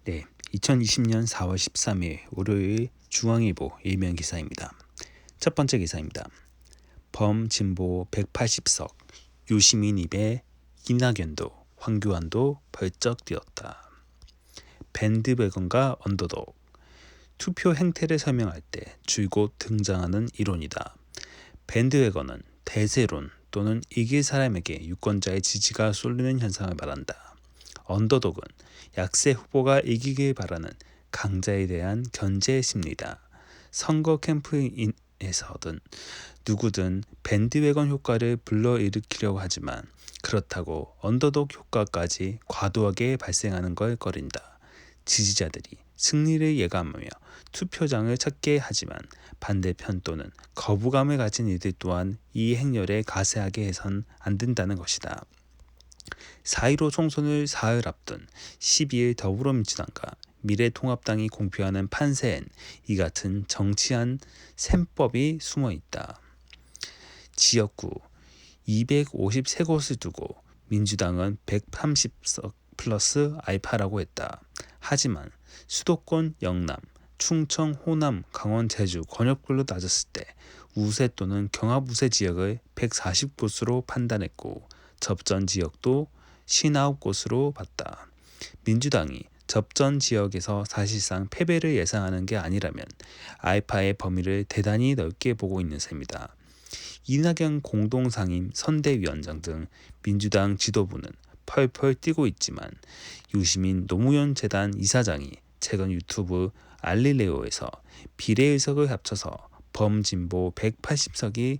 네, 2020년 4월 13일 월요일 중앙일보 일면 기사입니다. 첫 번째 기사입니다. 범진보 180석, 유시민 입에 이낙연도 황교안도 벌쩍 뛰었다. 밴드웨건과 언더독, 투표 행태를 설명할 때 줄곧 등장하는 이론이다. 밴드웨건은 대세론 또는 이길 사람에게 유권자의 지지가 쏠리는 현상을 말한다. 언더독은 약세 후보가 이기길 바라는 강자에 대한 견제 심리다. 선거 캠프에서든 누구든 밴드웨건 효과를 불러일으키려고 하지만 그렇다고 언더독 효과까지 과도하게 발생하는 걸 꺼린다. 지지자들이 승리를 예감하며 투표장을 찾게 하지만 반대편 또는 거부감을 가진 이들 또한 이 행렬에 가세하게 해선 안 된다는 것이다. 4.15 총선을 사흘 앞둔 12일 더불어민주당과 미래통합당이 공표하는 판세엔 이 같은 정치한 셈법이 숨어있다. 지역구 253곳을 두고 민주당은 130석 플러스 알파라고 했다. 하지만 수도권 영남, 충청, 호남, 강원, 제주, 권역별로 따졌을 때 우세 또는 경합우세 지역을 140곳으로 판단했고 접전 지역도 59곳으로 봤다. 민주당이 접전 지역에서 사실상 패배를 예상하는 게 아니라면 알파의 범위를 대단히 넓게 보고 있는 셈이다. 이낙연 공동상임 선대위원장 등 민주당 지도부는 펄펄 뛰고 있지만 유시민 노무현 재단 이사장이 최근 유튜브 알릴레오에서 비례의석을 합쳐서 범진보 180석이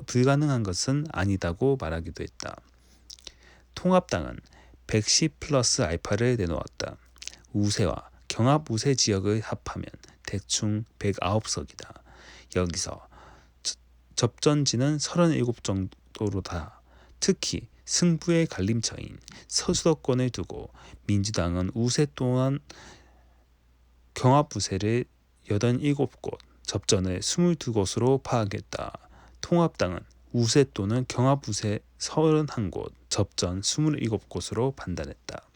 불가능한 것은 아니다고 말하기도 했다. 통합당은 110 플러스 알파를 내놓았다. 우세와 경합우세 지역을 합하면 대충 109석이다. 여기서 접전지는 37 정도로다. 특히 승부의 갈림차인 서수도권을 두고 민주당은 우세 또한 경합우세를 87곳, 접전을 22곳으로 파악했다. 통합당은 우세 또는 경합우세 31곳, 접전 27곳으로 판단했다.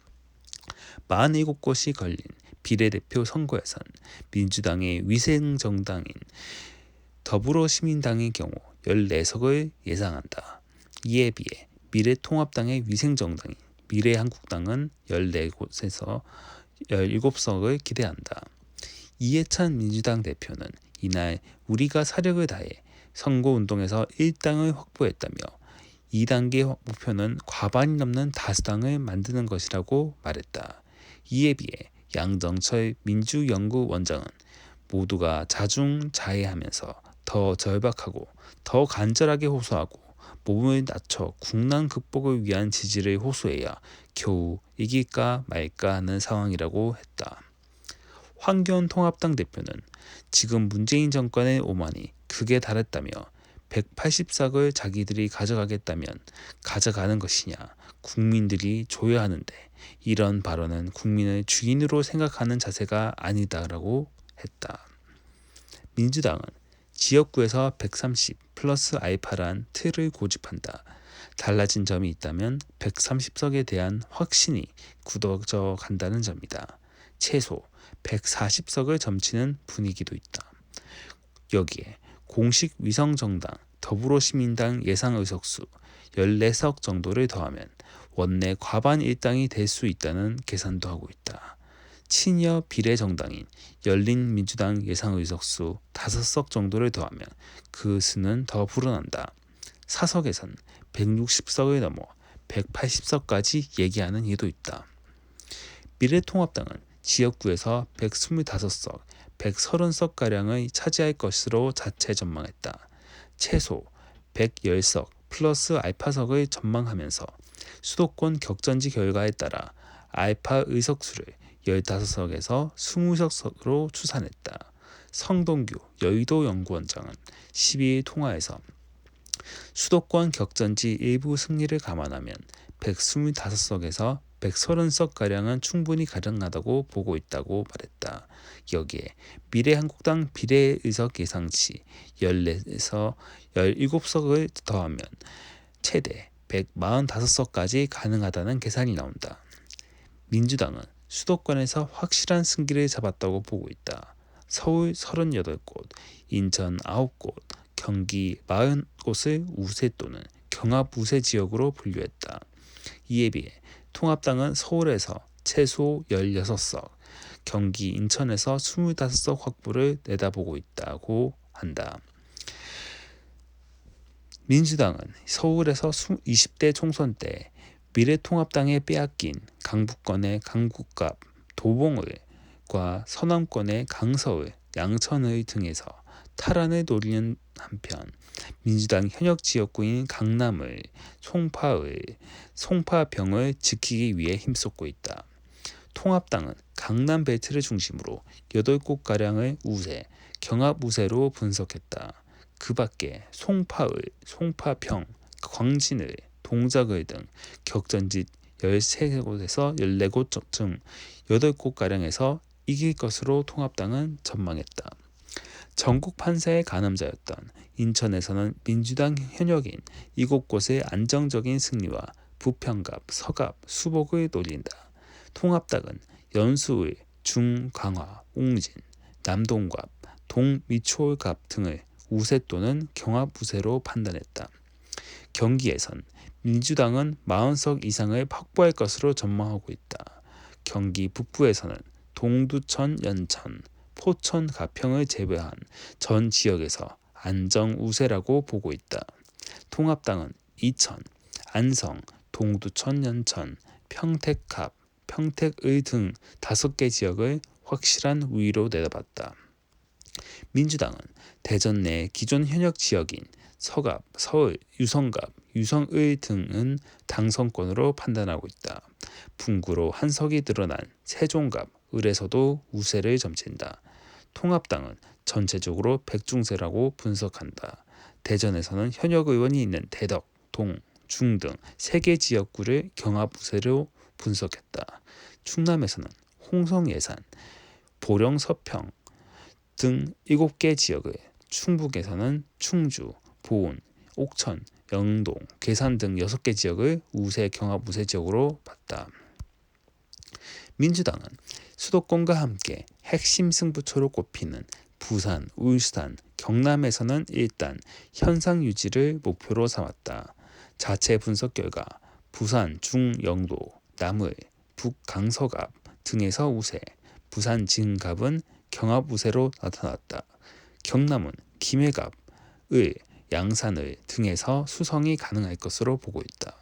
47곳이 걸린 비례대표 선거에선 민주당의 위생정당인 더불어시민당의 경우 14석을 예상한다. 이에 비해 미래통합당의 위생정당인 미래한국당은 14곳에서 17석을 기대한다. 이해찬 민주당 대표는 이날 우리가 사력을 다해 선거운동에서 1당을 확보했다며 2단계 목표는 과반이 넘는 다수당을 만드는 것이라고 말했다. 이에 비해 양정철 민주연구원장은 모두가 자중자애하면서 더 절박하고 더 간절하게 호소하고 몸을 낮춰 국난 극복을 위한 지지를 호소해야 겨우 이길까 말까 하는 상황이라고 했다. 황교안 통합당 대표는 지금 문재인 정권의 오만이 극에 달했다며 180석을 자기들이 가져가겠다면 가져가는 것이냐 국민들이 줘야 하는데 이런 발언은 국민을 주인으로 생각하는 자세가 아니다라고 했다. 민주당은 지역구에서 130 플러스 알파란 틀을 고집한다. 달라진 점이 있다면 130석에 대한 확신이 굳어져 간다는 점이다. 최소 140석을 점치는 분위기도 있다. 여기에 공식 위성정당 더불어시민당 예상 의석수 14석 정도를 더하면 원내 과반 일당이 될 수 있다는 계산도 하고 있다. 친여 비례정당인 열린민주당 예상 의석수 5석 정도를 더하면 그 수는 더 불어난다. 사석에선 160석을 넘어 180석까지 얘기하는 이도 있다. 미래통합당은 지역구에서 125석, 130석가량을 차지할 것으로 자체 전망했다. 최소 110석 플러스 알파석을 전망하면서 수도권 격전지 결과에 따라 알파 의석수를 15석에서 20석으로 추산했다. 성동규 여의도 연구원장은 12일 통화에서 수도권 격전지 일부 승리를 감안하면 125석에서 130석가량은 충분히 가능하다고 보고 있다고 말했다. 여기에 미래한국당 비례의석 예상치 14에서 17석을 더하면 최대 145석까지 가능하다는 계산이 나온다. 민주당은 수도권에서 확실한 승기를 잡았다고 보고 있다. 서울 38곳, 인천 9곳, 경기 40곳을 우세 또는 경합 우세 지역으로 분류했다. 이에 비해 통합당은 서울에서 최소 16석, 경기 인천에서 25석 확보를 내다보고 있다고 한다. 민주당은 서울에서 20대 총선 때 미래통합당에 빼앗긴 강북권의 강국갑, 도봉을과 서남권의 강서을, 양천을 등에서 탈환을 노리는 한편 민주당 현역 지역구인 강남을, 송파을, 송파병을 지키기 위해 힘쏟고 있다. 통합당은 강남 벨트를 중심으로 8곳가량을 우세, 경합 우세로 분석했다. 그 밖에 송파을, 송파평, 광진을, 동작을 등 격전지 13곳에서 14곳 중 8곳가량에서 이길 것으로 통합당은 전망했다. 전국 판세의 가늠자였던 인천에서는 민주당 현역인 7곳의 안정적인 승리와 부평갑, 서갑, 수복을 노린다. 통합당은 연수을, 중강화, 옹진, 남동갑, 동미추홀갑 등을 우세 또는 경합 우세로 판단했다. 경기에선 민주당은 40석 이상을 확보할 것으로 전망하고 있다. 경기 북부에서는 동두천, 연천, 포천, 가평을 제외한 전 지역에서 안정 우세라고 보고 있다. 통합당은 이천, 안성, 동두천, 연천, 평택갑, 평택의 등 5개 지역을 확실한 우위로 내다봤다. 민주당은 대전 내 기존 현역 지역인 서갑, 서울, 유성갑, 유성의 등은 당선권으로 판단하고 있다. 분구로 한 석이 늘어난 세종갑, 을에서도 우세를 점친다. 통합당은 전체적으로 백중세라고 분석한다. 대전에서는 현역 의원이 있는 대덕, 동, 중 등 3개 지역구를 경합 우세로 분석했다. 충남에서는 홍성, 예산, 보령, 서평 등 7개 지역을, 충북에서는 충주, 보은, 옥천, 영동, 괴산 등 6개 지역을 우세 경합 우세 지역으로 봤다. 민주당은 수도권과 함께 핵심 승부처로 꼽히는 부산, 울산, 경남에서는 일단 현상 유지를 목표로 삼았다. 자체 분석 결과 부산, 중, 영도, 남을, 북, 강서갑 등에서 우세, 부산, 진갑은 경합 우세로 나타났다. 경남은 김해갑, 을, 양산을 등에서 수성이 가능할 것으로 보고 있다.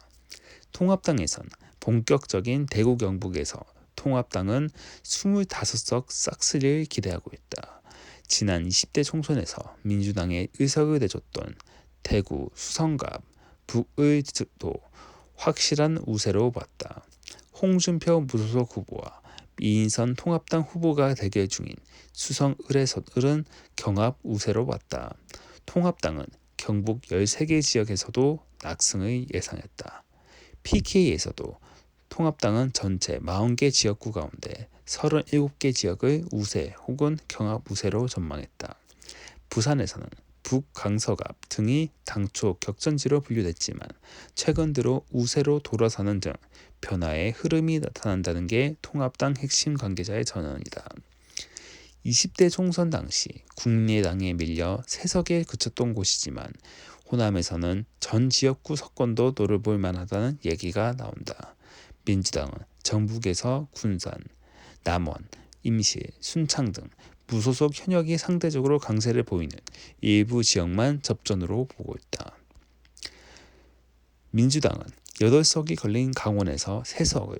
통합당에선 본격적인 대구 경북에서 통합당은 25석 싹쓸이를 기대하고 있다. 지난 20대 총선에서 민주당에 의석을 내줬던 대구, 수성갑, 북의도 확실한 우세로 봤다. 홍준표 무소속 후보와 이인선 통합당 후보가 대결 중인 수성을에서는 경합 우세로 봤다. 통합당은 경북 13개 지역에서도 낙승을 예상했다. PK에서도 통합당은 전체 40개 지역구 가운데 37개 지역을 우세 혹은 경합 우세로 전망했다. 부산에서는 북, 강서갑 등이 당초 격전지로 분류됐지만 최근 들어 우세로 돌아서는 등 변화의 흐름이 나타난다는 게 통합당 핵심 관계자의 전언이다. 20대 총선 당시 국민의당에 밀려 3석에 그쳤던 곳이지만 호남에서는 전 지역구 석권도 노려볼 만하다는 얘기가 나온다. 민주당은 전북에서 군산, 남원, 임실, 순창 등 무소속 현역이 상대적으로 강세를 보이는 일부 지역만 접전으로 보고 있다. 민주당은 8석이 걸린 강원에서 3석을,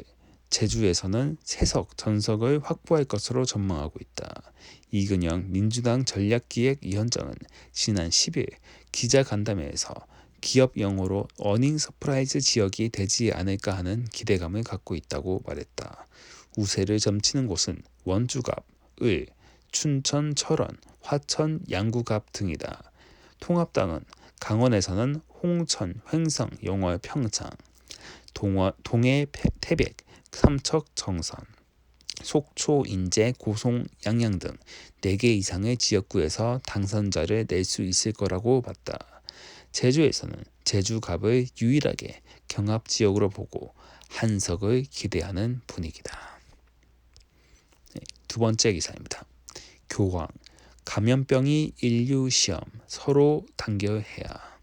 제주에서는 3석 전석을 확보할 것으로 전망하고 있다. 이근영 민주당 전략기획위원장은 지난 10일 기자간담회에서 기업 영어로 어닝 서프라이즈 지역이 되지 않을까 하는 기대감을 갖고 있다고 말했다. 우세를 점치는 곳은 원주갑, 을, 춘천, 철원, 화천, 양구갑 등이다. 통합당은 강원에서는 홍천, 횡성, 영월, 평창, 동해, 태백, 삼척, 정선, 속초, 인제, 고송, 양양 등 4개 이상의 지역구에서 당선자를 낼 수 있을 거라고 봤다. 제주에서는 제주갑을 유일하게 경합 지역으로 보고 한석을 기대하는 분위기다. 두 번째 기사입니다. 교황, 감염병이 인류 시험, 서로 단결해야.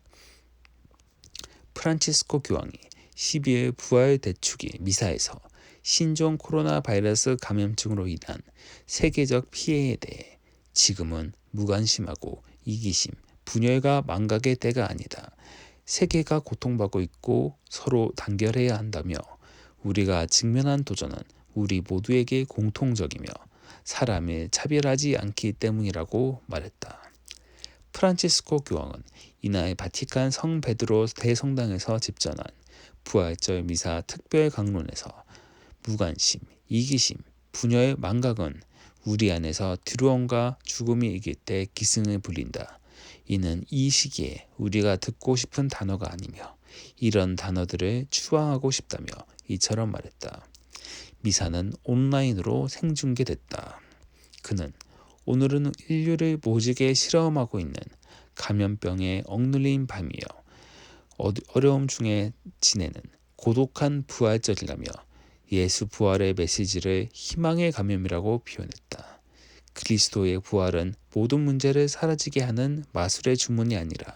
프란치스코 교황이 12일 부활 대축이 미사에서 신종 코로나 바이러스 감염증으로 인한 세계적 피해에 대해 지금은 무관심하고 이기심, 분열과 망각의 때가 아니다. 세계가 고통받고 있고 서로 단결해야 한다며 우리가 직면한 도전은 우리 모두에게 공통적이며 사람을 차별하지 않기 때문이라고 말했다. 프란치스코 교황은 이날 바티칸 성 베드로 대성당에서 집전한 부활절 미사 특별 강론에서 무관심, 이기심, 분열, 망각은 우리 안에서 두려움과 죽음이 이길 때 기승을 부린다. 이는 이 시기에 우리가 듣고 싶은 단어가 아니며 이런 단어들을 추앙하고 싶다며 이처럼 말했다. 미사는 온라인으로 생중계됐다. 그는 오늘은 인류를 모지게 실험하고 있는 감염병에 억눌린 밤이요. 어려움 중에 지내는 고독한 부활절이라며 예수 부활의 메시지를 희망의 감염이라고 표현했다. 그리스도의 부활은 모든 문제를 사라지게 하는 마술의 주문이 아니라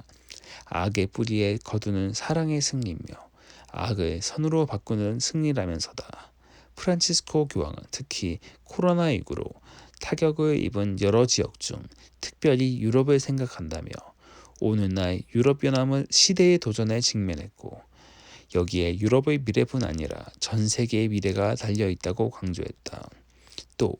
악의 뿌리에 거두는 사랑의 승리며 악을 선으로 바꾸는 승리라면서다. 프란치스코 교황은 특히 코로나19로 타격을 입은 여러 지역 중 특별히 유럽을 생각한다며 오늘날 유럽연합은 시대의 도전에 직면했고 여기에 유럽의 미래뿐 아니라 전 세계의 미래가 달려있다고 강조했다. 또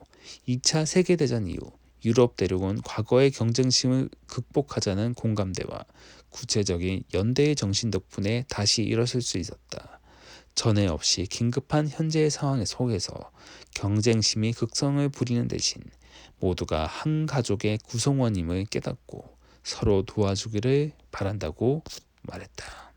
2차 세계대전 이후 유럽 대륙은 과거의 경쟁심을 극복하자는 공감대와 구체적인 연대의 정신 덕분에 다시 일어설 수 있었다. 전에 없이 긴급한 현재의 상황 속에서 경쟁심이 극성을 부리는 대신 모두가 한 가족의 구성원임을 깨닫고 서로 도와주기를 바란다고 말했다.